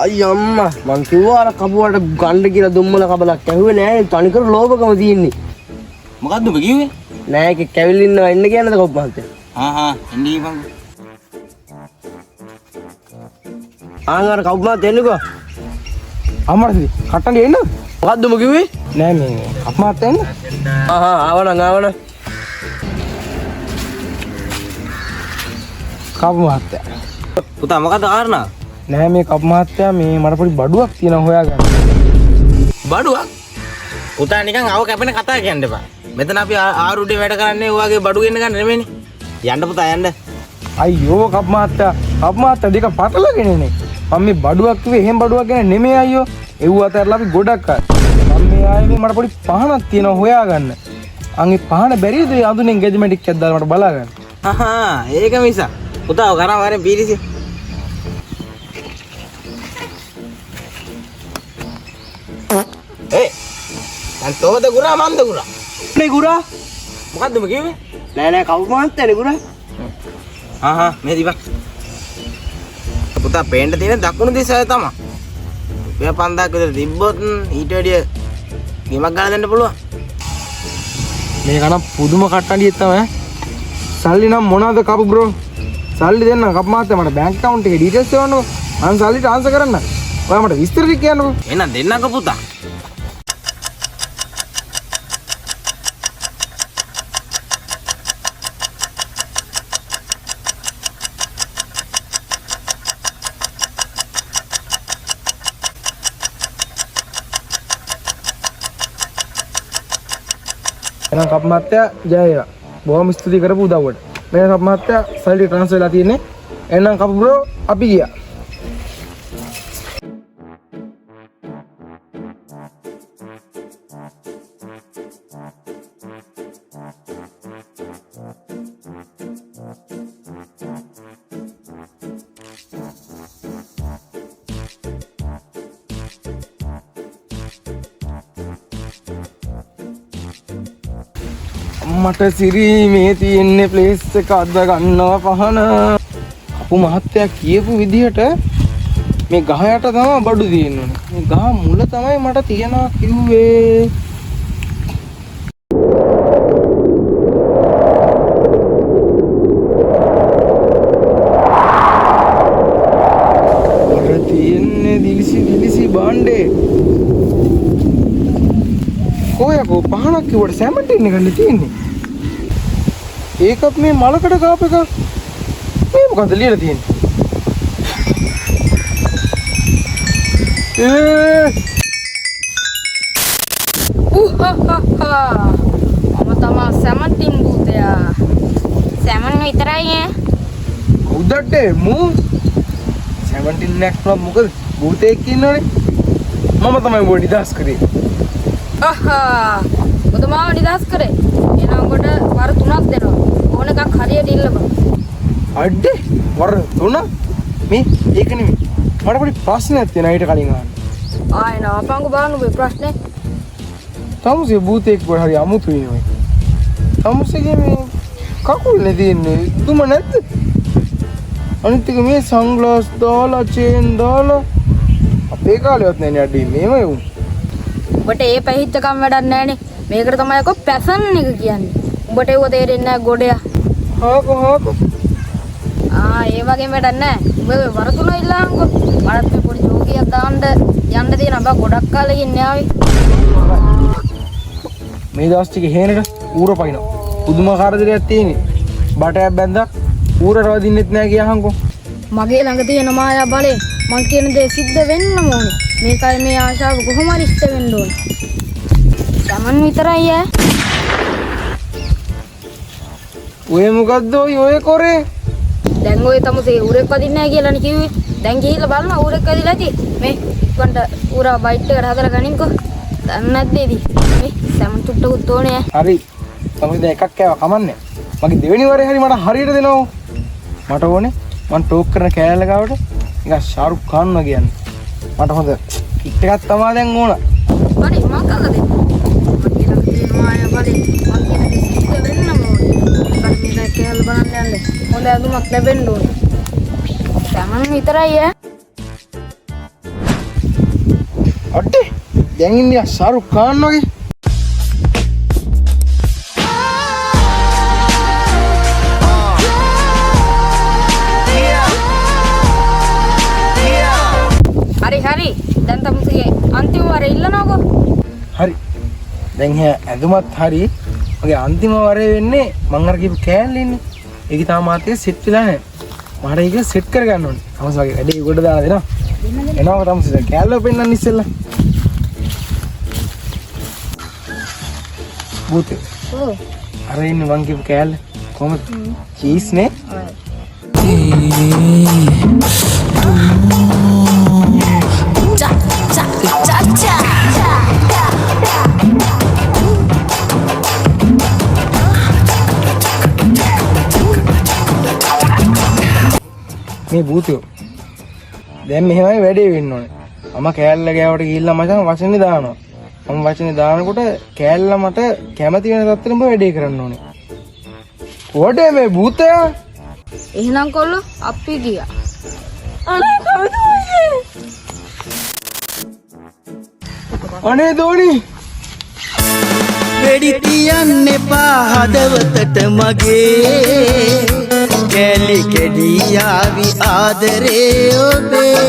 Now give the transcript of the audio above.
අයියම්මා මං කිව්වා අර කපුවට ගන්න කියලා දුම්මල කබලක් ඇහුවේ නෑ තනිකර ලෝභකම තියෙන්නේ. මොකද්ද ඔබ කිව්වේ? නෑ ඒක කැවිලි ඉන්නවා එන්න කියන්නද කොප් මහත්තයා? එන්න ගිහපන්. අර කප් මහත්තයා එන්නකෝ. අමරදී කට්ටන් එන්න. මොකද්ද ඔබ කිව්වේ? නෑ මේ කප් මහත්තයා එන්න. ආවන. කප් මහත්තයා. පුතා මොකද්ද කාරණා? නෑ මේ කප් මහත්තයා මේ මට පොඩි බඩුවක් තියෙනවා හොයාගන්න. බඩුවක්? පුතා නිකන් අව කැපෙන කතා කියන්න එපා. මෙතන අපි ආරුඩේ වැඩ කරන්නේ ඔයගේ බඩු ගෙන්න ගන්න නෙමෙයිනේ. යන්න පුතා යන්න. අයියෝ කප් මහත්තයා දෙක පටලගෙනනේ. මම මේ බඩුවක් කිව්වේ එහෙම බඩුවක් ගැන නෙමෙයි අයියෝ. එව්ව අතරලා අපි ගොඩක් අය. මම මේ ආයේ මට පොඩි පහනක් තියෙනවා හොයාගන්න. අංගේ පහන බැරිද ඒ අඳුනෙන් ගෙජමැටික් එකක් දාලා මට බලාගන්න. ඒක මිසා. පුතා ඔය කරා වරෙන් පීරිසි. දැන් තෝද ගුරා මන්ද ගුරා? මේ ගුරා මොකද්ද ඔබ කිව්වේ? නෑ කවුරු මහත්තයානේ ගුරා. මේ දිපා. පුතා පේන්න තියෙන දකුණු දිශාව තමයි. රුපියල් 5000ක් විතර තිබ්බොත් ඊට වැඩිය ගේමක් ගන්න දෙන්න පුළුවන්. මේක නම් පුදුම කට්ටඩියක් තමයි. සල්ලි නම් මොනවද කපු බ්‍රෝ? සල්ලි දෙන්න කප් මහත්තයා මට බැංක් account එකේ details දෙවන්නකෝ. මම සල්ලි ට්‍රාන්ස්ෆර් කරන්න. ඔයා මට විස්තර ටික කියන්නකෝ. එහෙනම් දෙන්නකෝ පුතා. එහෙනම් කප් මහත්තයා ජය වේවා. බොහොම ස්තුති කරපු උදව්වට. මේ කප් මහත්තයා සල්ලි ට්‍රාන්ස්ෆර් වෙලා තියෙන්නේ. එහෙනම් කපු බ්‍රෝ අපි ගියා. මට සිරි මේ තියෙන්නේ ප්ලේස් එක අද්ද ගන්නවා පහන. කපු මහත්තයා කියපු විදිහට මේ ගහ යට තමයි බඩු තියෙන්නේ. මේ ගහ මුල තමයි මට තියනවා කිව්වේ. මට තියෙන්නේ දිලිසි බාණ්ඩේ. කොයකෝ පහනක් කිව්වට සැමටින් එකනේ තියෙන්නේ. ඒකත් මේ මලකඩ කාප එක. මේ මොකද ලියලා තියෙන්නේ? මම තමයි සැමටින් භූතයා. සැමන් විතරයි ඈ. කවුදට මූ? සැමටින් නැක්නම් මොකද භූතයෙක් ඉන්නවනේ. මම තමයි බොඩි දාස් කරේ. ඔතමාව නිදහස් කරේ. එනම් කොට වර 3ක් දෙනවා. ඕන එකක් හරියට ඉල්ලපන්. අඩේ වර 3? මේ ඒක නෙමෙයි. මට පොඩි ප්‍රශ්නයක් තියෙනවා ඊට කලින් අහන්න. ආයෙ නවපංගු බලන්න ඔබේ ප්‍රශ්නේ. තමුසේ භූතයෙක් පොඩි හරි අමුතුයි නේ. තමුසේගේ මේ කකුල් නේ තියෙන්නේ. දුම නැද්ද? අනිත් එක මේ සන්ග්ලාස් දාලා චේන් දාලා අපේ කාලේවත් නෑනේ අඩේ මේම යමු. ඔබට ඒ පැහිච්චකම් වැඩක් නැහනේ. මේකට තමයි අකෝ පැසන් එක කියන්නේ. උඹට ඒව තේරෙන්නේ නැහැ ගොඩයා. හාකෝ. ඒ වගේ වැඩක් නැහැ. උඹ වර 3 ඉල්ලහන්කෝ. මලත් මේ පොඩි ජෝකියක් දාන්න යන්න තියෙනවා. බා ගොඩක් කාලෙකින් න්යාවි. මේ දවස් ටික හේනෙට ඌර පයින්නවා. පුදුමාකාර දෙයක් තියෙන්නේ. බටයක් බැන්දා ඌරට වදින්නෙත් නැහැ කියහන්කෝ. මගේ ළඟ තියෙන මායා බලේ මං කියන දේ සිද්ධ වෙන්නම ඕනේ. මේකයි මේ ආශාව කොහොම හරි ඉෂ්ට වෙන්න ඕනේ. සමන් විතරයි ඈ. ඔය මොකද්ද ඔය කරේ? දැන් ඔය තමුසේ ඌරෙක් වදින්නේ නැහැ කියලානේ කිව්වේ. දැන් ගිහිල්ලා බලන්න ඌරෙක් වදිලා ඇති. මේ ඉක්කොන්ට ඌරා බයිට් එකට හදලා ගනින්කෝ. දන්නේ නැද්ද ඉතින්? මේ සමන් තුට්ටකුත් ඕනේ ඈ. හරි. තමයි දැන් එකක් කෑවා කමන්නේ. මගේ දෙවෙනි වරේ හරි මට හරියට දෙනවා. මට ඕනේ මං ටෝක් කරන කෑල්ල ගාවට නිකන් ෂාරුක් ખાන් වගේ යන්න. මට හොඳ කික් එකක් තමයි දැන් ඕන. හරි මම කල්ලා දෙන්න. මම කියන දේ මායා බලේ මම කියන දේ සිද්ධ වෙන්නම ඕනේ. මේකට මේ කෑල්ල බලන්න යන්න. හොඳ ඇඳුමක් ලැබෙන්න ඕනේ. සමන් විතරයි ඈ. දැන් ඉන්නේ ශාරුක් ඛාන් වගේ. හරි දැන් තමුසේ අන්තිම වරේ ඉල්ලනකො. හරි. දැන් ඇඳුමත් හරි. මගේ අන්තිම වරේ වෙන්නේ මං අර කියපු කෑල්ල ඉන්නේ. ඒක තාම මාතේ සෙට් වෙලා නැහැ. මට ඒක සෙට් කරගන්න ඕනේ. තමස් වගේ වැඩේ උඩ දාලා දෙනවා. එනවා තමස් කෑල්ල පෙන්නන්න ඉස්සෙල්ලා. බූතේ. ඔව්. අර ඉන්නේ මං කියපු කෑල්ල. කොහමද? චීස් නේ? මේ භූතයෝ දැන් මෙහෙමයි වැඩේ වෙන්න ඕනේ. මම කෑල්ල ගෑවට ගිහිල්ලා මචං වචනේ දානවා. මම වචනේ දානකොට කෑල්ල මට කැමති වෙන තත්ත්වෙට උඹ වැඩේ කරන්න ඕනේ. කොහොටේ මේ භූතයා? එහෙනම් කොල්ලෝ අපි ගියා. අනේ දෝනි වෙඩි තියන්න එපා හදවතට මගේ කැලි කැඩී ආවි ආදරේ ඔබේ